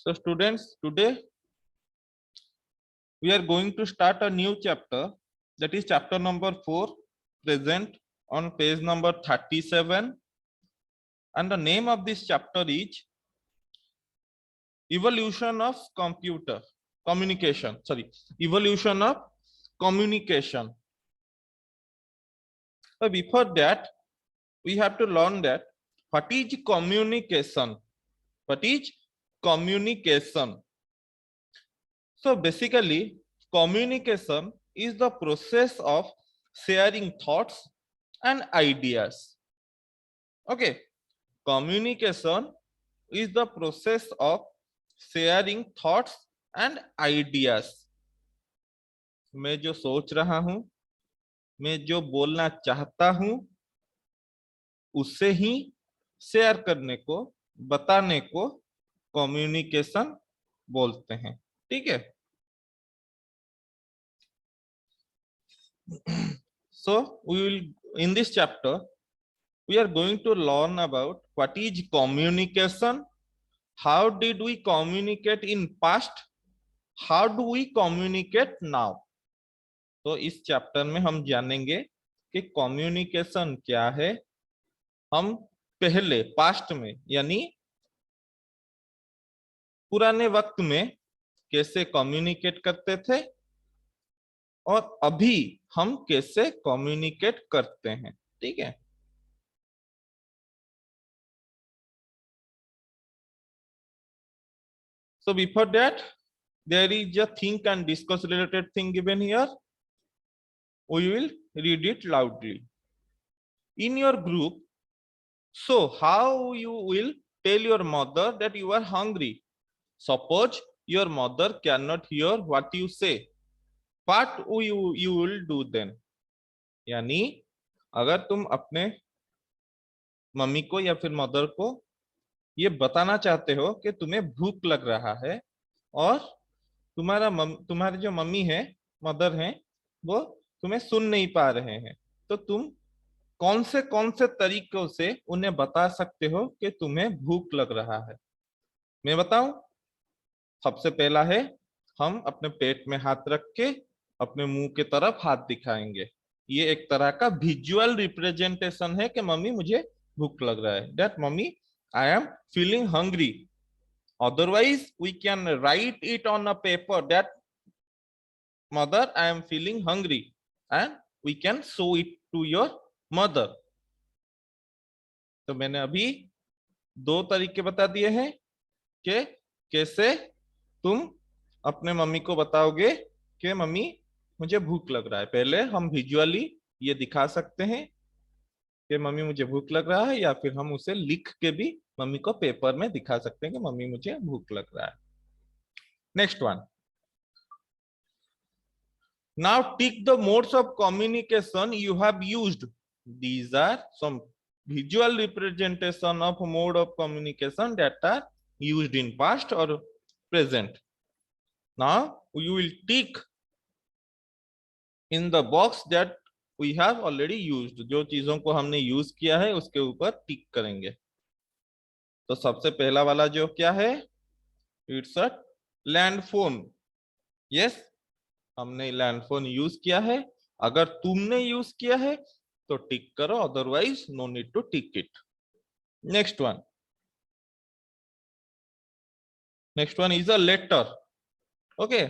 So students, today we are going to start a new chapter, that is chapter number 4, present on page number 37, and the name of this chapter is evolution of evolution of communication. But before that, we have to learn that what is communication. What is communication? So basically, communication is the process of sharing thoughts and ideas. Okay, communication is the process of sharing thoughts and ideas. मैं जो सोच रहा हूं, मैं जो बोलना चाहता हूं, उससे ही शेयर करने को, बताने को कम्युनिकेशन बोलते हैं. ठीक है. So we will, in this chapter we are going to learn about what is communication, how did we communicate in past, how do we communicate now. तो इस चैप्टर में हम जानेंगे कि कम्युनिकेशन क्या है, हम पहले पास्ट में यानी पुराने वक्त में कैसे कम्युनिकेट करते थे और अभी हम कैसे कम्युनिकेट करते हैं. ठीक है. So before that, there is a think and discuss related thing given here. We will read it loudly. In your group, so how you will tell your mother that you are hungry? Suppose your mother cannot hear what you say. What you will do then? यानी अगर तुम अपने mummy को या फिर mother को ये बताना चाहते हो कि तुम्हें भूख लग रहा है और तुम्हारे जो मम्मी है, मदर हैं, वो तुम्हें सुन नहीं पा रहे हैं, तो तुम कौन से तरीकों से उन्हें बता सकते हो कि तुम्हें भूख लग रहा है. मैं बताऊं. सबसे पहला है, हम अपने पेट में हाथ रख के अपने मुंह के तरफ हाथ दिखाएंगे. ये एक तरह का विजुअल रिप्रेजेंटेशन है कि मम्मी मुझे भूख लग रहा है. That mummy I am feeling hungry. Otherwise, we can write it on a paper that mother, I am feeling hungry, and we can show it to your mother. तो मैंने अभी दो तरीके बता दिए हैं कि कैसे तुम अपने मम्मी को बताओगे कि मम्मी मुझे भूख लग रहा है. पहले हम विजुअली ये दिखा सकते हैं कि मम्मी मुझे भूख लग रहा है, या फिर हम उसे लिख के भी मम्मी को पेपर में दिखा सकते हैं कि मम्मी मुझे भूख लग रहा है. Next one. Now tick the modes of communication you have used. These are some visual representation of mode of communication that are used in past or present. Now you will tick in the box that we have already used. जो चीजों को हमने use किया है उसके ऊपर टिक करेंगे. तो सबसे पहला वाला जो क्या है, इट्स अ लैंडफोन. यस, हमने लैंडफोन यूज किया है. अगर तुमने यूज किया है तो टिक करो, otherwise no need to tick it. Next one is a letter. Okay,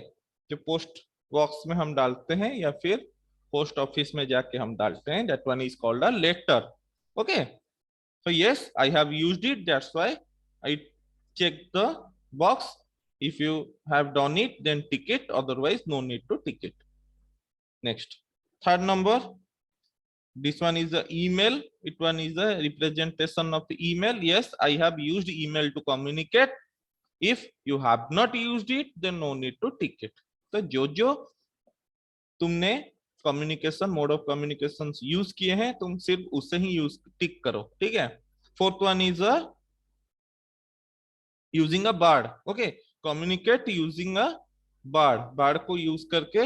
जो पोस्ट बॉक्स में हम डालते हैं या फिर पोस्ट ऑफिस में जाके हम डालते हैं, that one is called a letter. Okay, so yes, I have used it, that's why I check the box. If you have done it, then tick it, otherwise no need to tick it. Next, third number, this one is the email. It one is a representation of the email. Yes, I have used email to communicate. If you have not used it, then no need to tick it. तो जो तुमने communication, mode of communication use किए हैं, तुम सिर्फ उसे ही use टिक करो. ठीक है. Fourth one is using a bird. Okay, communicate using a bird. Bird को यूज करके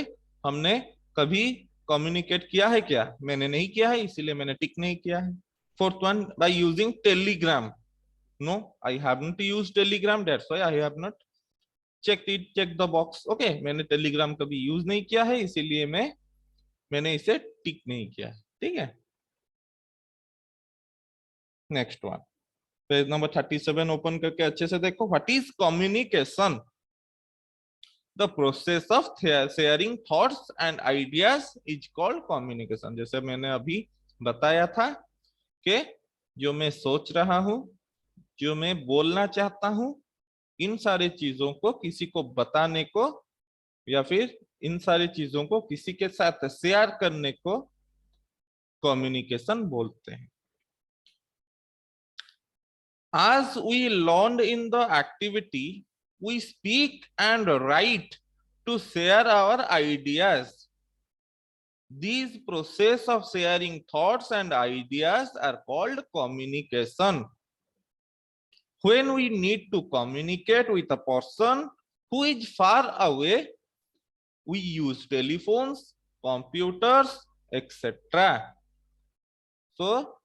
हमने कभी कम्युनिकेट किया है क्या? मैंने नहीं किया है, इसीलिए मैंने टिक नहीं किया है. Fourth one, by using telegram. No, I have not used telegram, that's why I have not check the box. Okay, मैंने टेलीग्राम कभी यूज नहीं किया है, इसीलिए मैंने इसे टिक नहीं किया है। ठीक है, next one, page number 37 open करके अच्छे से देखो। What is communication? The process of sharing thoughts and ideas is called communication. जैसे मैंने अभी बताया था कि जो मैं सोच रहा हूं, जो मैं बोलना चाहता हूं, इन सारी चीजों को किसी को बताने को या फिर इन सारी चीजों को किसी के साथ शेयर करने को कम्युनिकेशन बोलते हैं। As we learned in the activity, we speak and write to share our ideas. These process of sharing thoughts and ideas are called communication. When we need to communicate with a person who is far away, we use telephones, computers, etc. So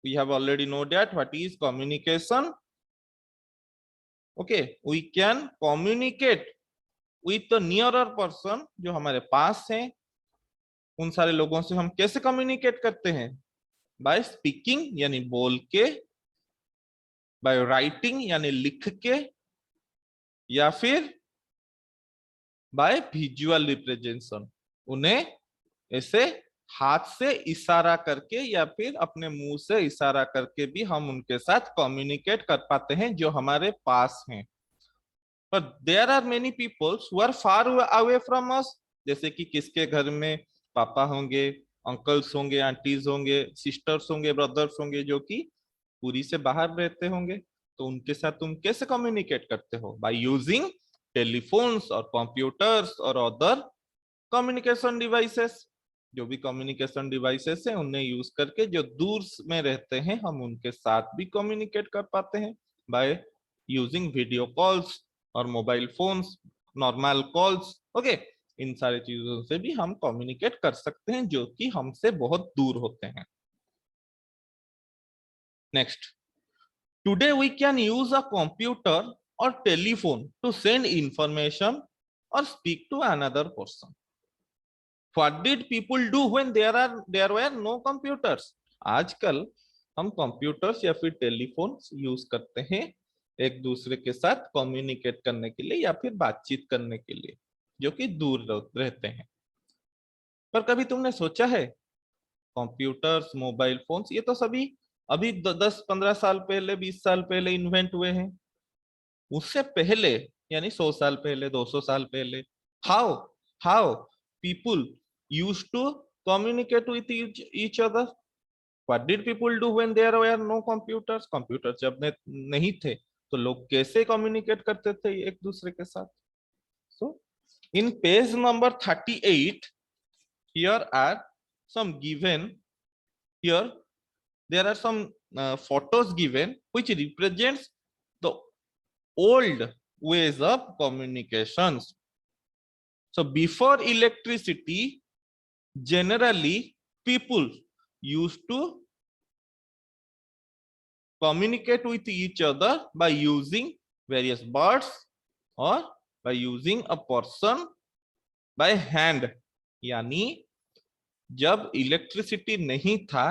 we have already know that what is communication. Okay, we can communicate with the nearer person, जो हमारे पास हैं। उन सारे लोगों से हम कैसे कम्युनिकेट करते हैं? बाय स्पीकिंग यानी बोल के, बाय राइटिंग यानी लिख के, या फिर बाय विजुअल रिप्रेजेंटेशन, उन्हें ऐसे हाथ से इशारा करके या फिर अपने मुंह से इशारा करके भी हम उनके साथ कम्युनिकेट कर पाते हैं जो हमारे पास हैं। पर there are many peoples who are far away from us. जैसे कि किसके घर में पापा होंगे, अंकल्स होंगे, आंटीज होंगे, सिस्टर्स होंगे, ब्रदर्स होंगे, जो कि पूरी से बाहर रहते होंगे। तो उनके साथ तुम कैसे कम्युनिकेट करते हो? बाय यूजिंग टेलीफोन्स और कंप्यूटर्स और अदर कम्युनिकेशन डिवाइसेस। जो भी कम्युनिकेशन डिवाइसेस है उन्हें यूज करके जो दूर में रहते हैं हम उनके साथ भी कम्युनिकेट कर पाते हैं बाय यूजिंग वीडियो कॉल्स और mobile phones, normal calls. Okay, इन सारी चीजों से भी हम कम्युनिकेट कर सकते हैं जो कि हमसे बहुत दूर होते हैं। Next, today we can use a computer और टेलीफोन टू सेंड इंफॉर्मेशन और speak to another person. What did people do when there were no computers? आजकल हम कंप्यूटर्स या फिर टेलीफोन यूज करते हैं एक दूसरे के साथ कम्युनिकेट करने के लिए या फिर बातचीत करने के लिए, जो कि दूर रहते हैं। पर कभी तुमने सोचा है कंप्यूटर्स, मोबाइल फोन्स, ये तो सभी अभी 10-15 साल पहले, 20 साल पहले इन्वेंट हुए हैं। उससे पहले यानी 100 साल पहले, 200 साल पहले, how how people used to communicate with each other? What did people do when there were no computers? Computers जब नहीं थे तो लोग कैसे कम्युनिकेट करते थे एक दूसरे के साथ? So in page number 38, here are some given, here there are some photos given which represents the old ways of communications. So before electricity, generally people used to communicate with each other by using various birds or by using a person by hand। यानी जब electricity नहीं था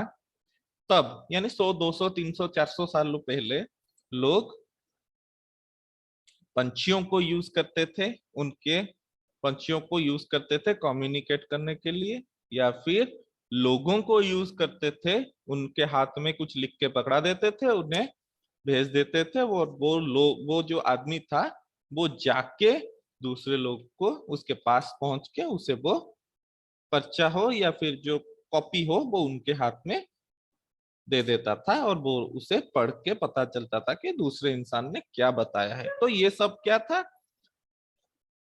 तब, यानी 100, 200, 300, 400 साल पहले लोग पंछियों को यूज करते थे, उनके पंछियों को यूज करते थे कम्युनिकेट करने के लिए, या फिर लोगों को यूज करते थे, उनके हाथ में कुछ लिख के पकड़ा देते थे, उन्हें भेज देते थे। वो जो आदमी था वो जाके दूसरे लोग को उसके पास पहुंच के उसे वो पर्चा हो या फिर जो कॉपी हो वो उनके हाथ में दे देता था और वो उसे पढ़ के पता चलता था कि दूसरे इंसान ने क्या बताया है। तो ये सब क्या था?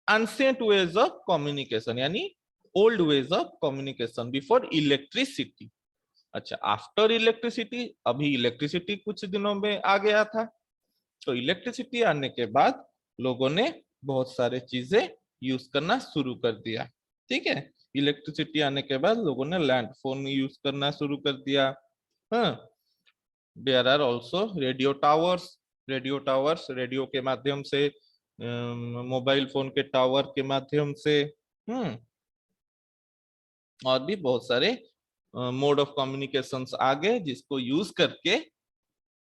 ancient ways of communication, यानी old ways of communication before electricity। अच्छा, आफ्टर इलेक्ट्रिसिटी, अभी इलेक्ट्रिसिटी कुछ दिनों में आ गया था, तो इलेक्ट्रिसिटी आने के बाद लोगों ने बहुत सारे चीजें यूज करना शुरू कर दिया। ठीक है, इलेक्ट्रिसिटी आने के बाद लोगों ने लैंडफोन यूज करना शुरू कर दिया। हाँ, there are also radio towers. Radio towers, radio के माध्यम से मोबाइल फोन के टावर के माध्यम से, और भी बहुत सारे मोड ऑफ कम्युनिकेशंस आ गए जिसको यूज करके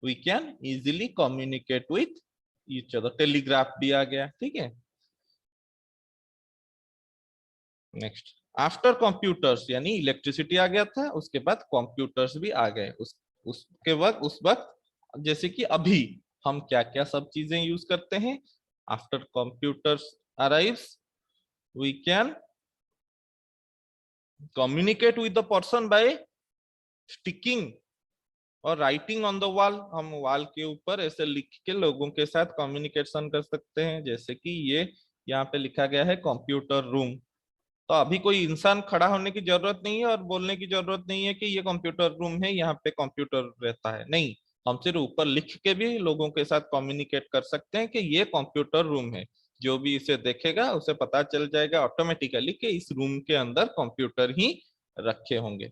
we can easily communicate with each other. Telegraph भी आ गया, ठीक है। नेक्स्ट, आफ्टर कंप्यूटर्स यानी इलेक्ट्रिसिटी आ गया था, उसके बाद कंप्यूटर्स भी आ गए। उस वक्त जैसे कि अभी हम क्या क्या सब चीजें यूज करते हैं। After computers arrives we can communicate with the person by sticking और राइटिंग ऑन द वॉल। हम वॉल के ऊपर ऐसे लिख के लोगों के साथ कम्युनिकेशन कर सकते हैं, जैसे कि ये यहाँ पे लिखा गया है कंप्यूटर रूम। तो अभी कोई इंसान खड़ा होने की जरूरत नहीं है और बोलने की जरूरत नहीं है कि ये कंप्यूटर रूम है, यहाँ पे कंप्यूटर रहता है, नहीं। हम सिर्फ ऊपर लिख के भी लोगों के साथ कम्युनिकेट कर सकते हैं कि ये कंप्यूटर रूम है। जो भी इसे देखेगा उसे पता चल जाएगा ऑटोमेटिकली कि इस रूम के अंदर कंप्यूटर ही रखे होंगे।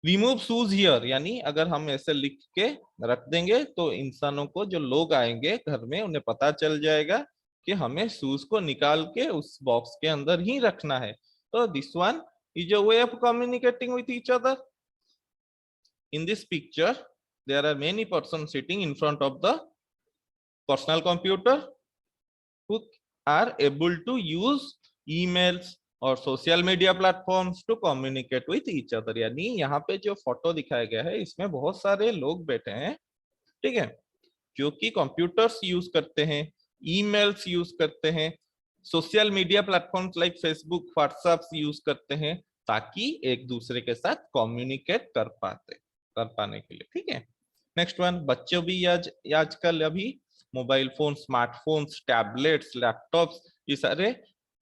रिमूव शूज हियर यानी अगर हम ऐसे लिख के रख देंगे तो इंसानों को, जो लोग आएंगे घर में, उन्हें पता चल जाएगा कि हमें शूज को निकाल के उस बॉक्स के अंदर ही रखना है। तो this one is a way of communicating with each other. In this picture there are many persons sitting in front of the personal computer who are able to use emails और social media platforms to communicate with each other. यानी यहाँ पे जो photo दिखाया गया है इसमें बहुत सारे लोग बैठे हैं, ठीक है, जो कि कंप्यूटर्स यूज करते हैं, ईमेल्स यूज करते हैं, social media platforms like Facebook, WhatsApp use करते हैं ताकि एक दूसरे के साथ कम्युनिकेट कर पाने के लिए, ठीक है। नेक्स्ट वन, बच्चों भी आजकल अभी mobile phone, smartphones, tablets, laptops, ये सारे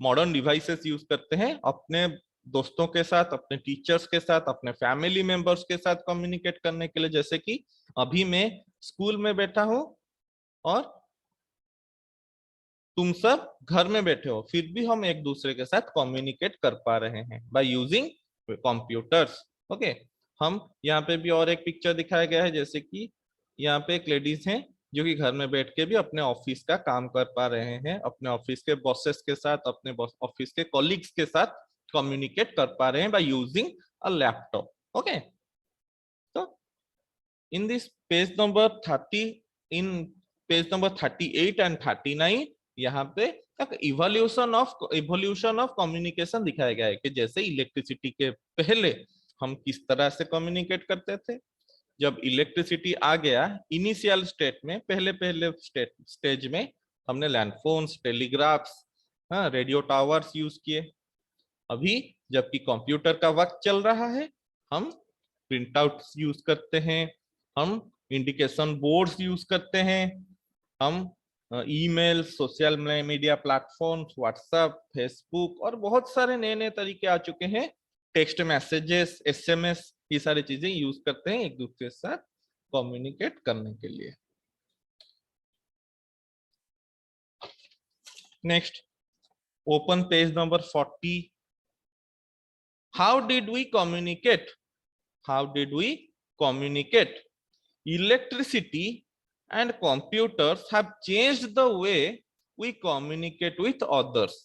मॉडर्न डिवाइसेस यूज करते हैं अपने दोस्तों के साथ, अपने टीचर्स के साथ, अपने फैमिली मेंबर्स के साथ कम्युनिकेट करने के लिए। जैसे कि अभी मैं स्कूल में बैठा हूं और तुम सब घर में बैठे हो, फिर भी हम एक दूसरे के साथ कम्युनिकेट कर पा रहे हैं बाय यूजिंग कंप्यूटर्स। ओके, हम यहाँ पे भी और एक पिक्चर दिखाया गया है, जैसे कि यहाँ पे एक लेडीज हैं जो कि घर में बैठ के भी अपने ऑफिस का काम कर पा रहे हैं, अपने ऑफिस के बॉसेस के साथ, अपने ऑफिस के कॉलीग्स के साथ कम्युनिकेट कर पा रहे हैं by using a laptop. Okay, तो in this page number 30, in page number 38 and 39 यहाँ पे एक इवोल्यूशन ऑफ कम्युनिकेशन दिखाया गया है कि जैसे इलेक्ट्रिसिटी के पहले हम किस तरह से कम्युनिकेट करते थे। जब इलेक्ट्रिसिटी आ गया इनिशियल स्टेट में, पहले पहले स्टेज में हमने लैंडफोन्स, टेलीग्राफ्स, रेडियो टावर्स यूज किए। अभी जबकि कंप्यूटर का वक्त चल रहा है, हम प्रिंट आउट यूज करते हैं, हम इंडिकेशन बोर्ड्स यूज करते हैं, हम email, social media platforms, WhatsApp, Facebook और बहुत सारे नए नए तरीके आ चुके हैं, टेक्स्ट मैसेजेस, एसएमएस, ये सारी चीजें यूज करते हैं एक दूसरे के साथ कम्युनिकेट करने के लिए। Next, open page number 40। How did we communicate? How did we communicate? Electricity and computers have changed the way we communicate with others.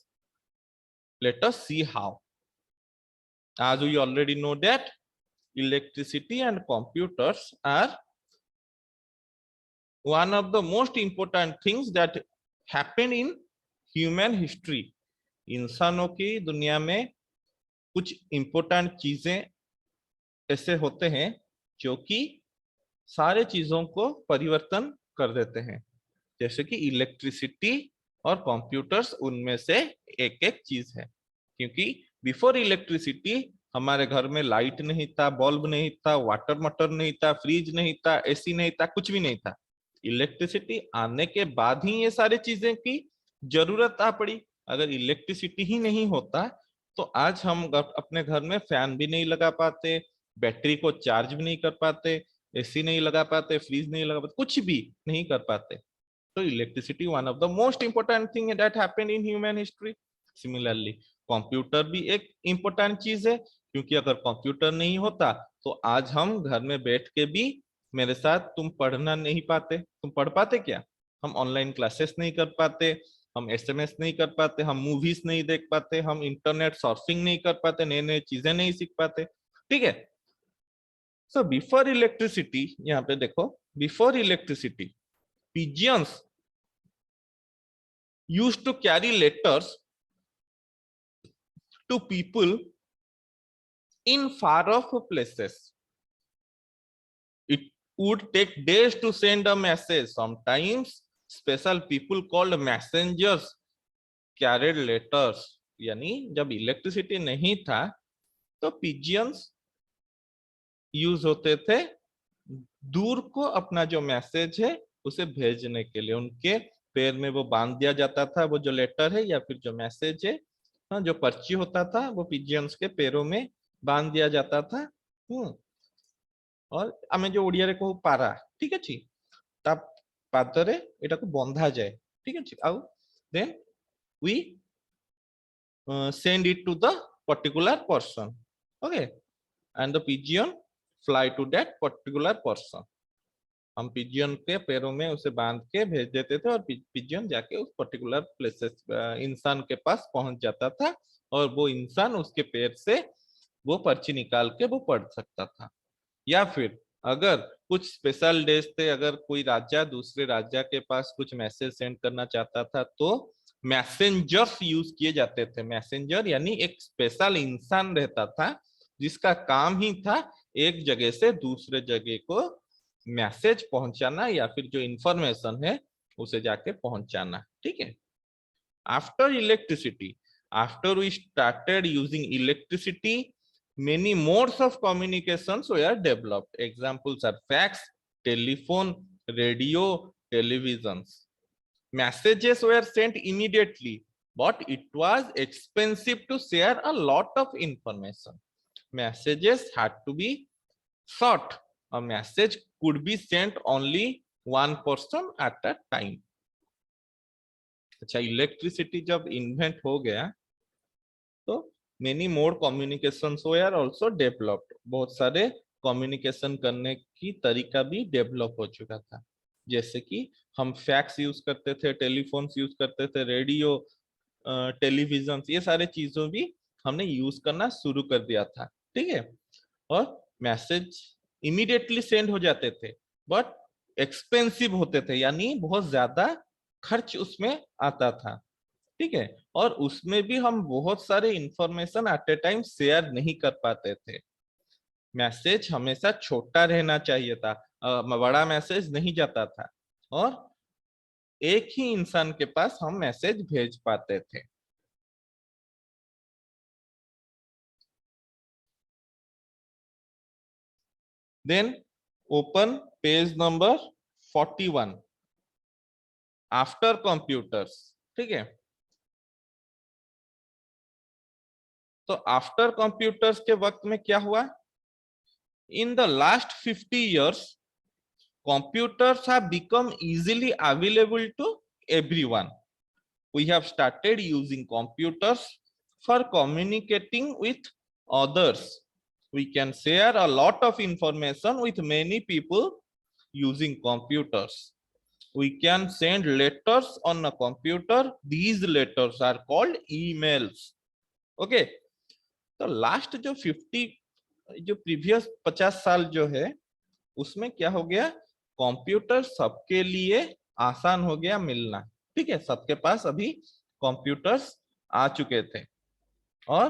Let us see how. As we already know that electricity and computers are one of the most important things that happened in human history. इंसानों की दुनिया में कुछ important चीजें ऐसे होते हैं जो कि सारे चीजों को परिवर्तन कर देते हैं, जैसे कि इलेक्ट्रिसिटी और कंप्यूटर्स उनमें से एक एक चीज है। क्योंकि बिफोर इलेक्ट्रिसिटी हमारे घर में लाइट नहीं था, बल्ब नहीं था, वाटर मोटर नहीं था, फ्रिज नहीं था, एसी नहीं था, कुछ भी नहीं था। इलेक्ट्रिसिटी आने के बाद ही ये सारी चीजें की जरूरत आ पड़ी। अगर इलेक्ट्रिसिटी ही नहीं होता तो आज हम अपने घर में फैन भी नहीं लगा पाते, बैटरी को चार्ज भी नहीं कर पाते, एसी नहीं लगा पाते, फ्रिज नहीं लगा पाते, कुछ भी नहीं कर पाते। तो electricity one of the most important thing that happened in human history. Similarly computer भी एक इंपॉर्टेंट चीज है, क्योंकि अगर कंप्यूटर नहीं होता तो आज हम घर में बैठ के भी, मेरे साथ तुम पढ़ना नहीं पाते, तुम पढ़ पाते क्या? हम ऑनलाइन क्लासेस नहीं कर पाते, हम एसएमएस नहीं कर पाते, हम मूवीज नहीं देख पाते, हम इंटरनेट सर्फिंग नहीं कर पाते, नई नई चीजें नहीं सीख पाते, ठीक है। सो बिफोर इलेक्ट्रिसिटी, यहाँ पे देखो, before electricity pigeons used to carry letters to people in far off places. It would take days to send a message. Sometimes special people called messengers carried letters. यानी जब electricity नहीं था तो पिजियंस use होते थे दूर को अपना जो मैसेज है उसे भेजने के लिए। उनके पैर में वो बांध दिया जाता था, वो जो लेटर है या फिर जो मैसेज है, जो पर्ची होता था, वो पिजियंस के पैरों में बांध दिया जाता था। और आमे जो ओडिया रे कहू पारा, ठीक अछि, ता पादरे एटा को बंधा जाए, ठीक अछि। आउ then we send it to the particular person, okay, and the pigeon fly to that particular person. हम पिजियन के पैरों में उसे बांध के भेज देते थे और पिजियन जाके उस पर्टिकुलर प्लेसेस इंसान के पास पहुंच जाता था और वो इंसान उसके पैर से वो पर्ची निकाल के वो पढ़ सकता था। या फिर अगर कुछ स्पेशल डेज थे, अगर कोई राजा दूसरे राजा के पास कुछ मैसेज सेंड करना चाहता था तो मैसेंजर्स यूज किए जाते थे। मैसेंजर यानी एक स्पेशल इंसान रहता था जिसका काम ही था एक जगह से दूसरे जगह को मैसेज पहुंचाना या फिर जो इंफॉर्मेशन है उसे जाके पहुंचाना, ठीक है। After electricity, after we started using electricity, many modes of communications were developed. Examples are fax, telephone, radio, televisions. Messages were sent immediately, but it was expensive to share a lot of information. Messages had to be short. A message could be sent only one person at a time. अच्छा, electricity जब invent हो गया तो many more communications were also developed. बहुत सारे communication करने की तरीका भी डेवलप हो चुका था, जैसे कि हम फैक्स यूज करते थे, टेलीफोन्स यूज करते थे, रेडियो, टेलीविजन, ये सारे चीजों भी हमने यूज करना शुरू कर दिया था, ठीक है। और मैसेज इमीडिएटली सेंड हो जाते थे बट एक्सपेंसिव होते थे, यानी बहुत ज्यादा खर्च उसमें आता था, ठीक है। और उसमें भी हम बहुत सारे information at A time share नहीं कर पाते थे। मैसेज हमेशा छोटा रहना चाहिए था, बड़ा मैसेज नहीं जाता था और एक ही इंसान के पास हम मैसेज भेज पाते थे। Then open page number 41, after computers, ठीक है। तो आफ्टर कंप्यूटर्स के वक्त में क्या हुआ? In the last 50 years computers have become easily available to everyone. We have started using computers for communicating with others. We can share a lot of information with many people using computers. We can send letters on a computer. These letters are called emails. Okay. तो last जो 50, जो previous 50 साल जो है उसमें क्या हो गया, कंप्यूटर सबके लिए आसान हो गया मिलना, ठीक है। सबके पास अभी कंप्यूटर्स आ चुके थे और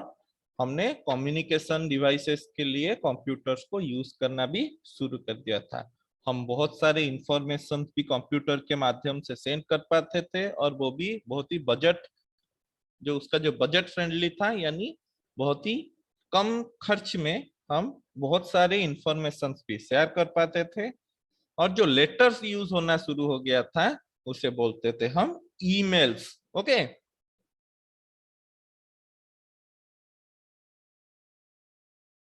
हमने कम्युनिकेशन डिवाइसेस के लिए कंप्यूटर्स को यूज करना भी शुरू कर दिया था। हम बहुत सारे इंफॉर्मेशन भी कंप्यूटर के माध्यम से सेंड कर पाते थे और वो भी बहुत ही बजट, जो उसका जो बजट फ्रेंडली था, यानी बहुत ही कम खर्च में हम बहुत सारे इंफॉर्मेशन भी शेयर कर पाते थे। और जो लेटर्स यूज होना शुरू हो गया था उसे बोलते थे हम ईमेल्स, ओके।